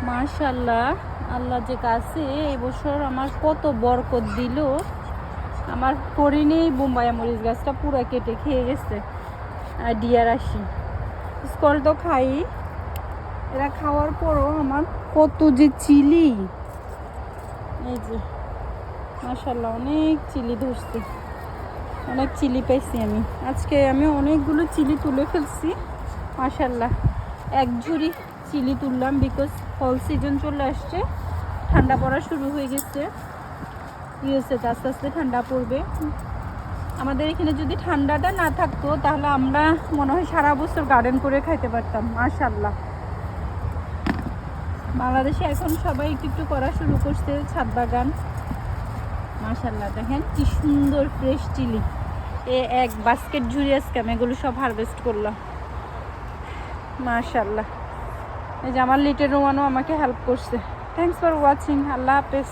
মাশাআল্লাহ, আল্লাহ যে কাছে এবছর আমার কত বরকত দিল। আমার হরিণেই বোম্বাইয়া মরিচ গাছটা পুরো কেটে খেয়ে গেছে। আর ডিয়ার আসি স্কল তো খাই, এরা খাওয়ার পরও আমার কত যে চিলি, এই যে মাশাআল্লাহ অনেক চিলি ধরছে, অনেক চিলি পাইছি আমি আজকে। আমি অনেকগুলো চিলি তুলে ফেলছি মাশাআল্লাহ। এক ঝুড়ি চিলি তুললাম, বিকজ ফল সিজন চলে আসছে, ঠান্ডা পড়া শুরু হয়ে গেছে। ইউএসএতে আস্তে আস্তে ঠান্ডা পড়বে। আমাদের এখানে যদি ঠান্ডাটা না থাকতো তাহলে আমরা মনে হয় সারা বছর গার্ডেন করে খাইতে পারতাম মাশাআল্লাহ। বাংলাদেশে এখন সবাই একটু একটু করা শুরু করছে ছাদ বাগান মাশাআল্লাহ। দেখেন কি সুন্দর ফ্রেশ চিলি, এক বাস্কেট ঝুড়ি আজকে আমি এগুলো সব হারভেস্ট করলাম মাশাআল্লাহ। এই যে আমার লিটল রোমানও আমাকে হেল্প করছে। থ্যাংকস ফর ওয়াচিং, আল্লাহ হাফেজ।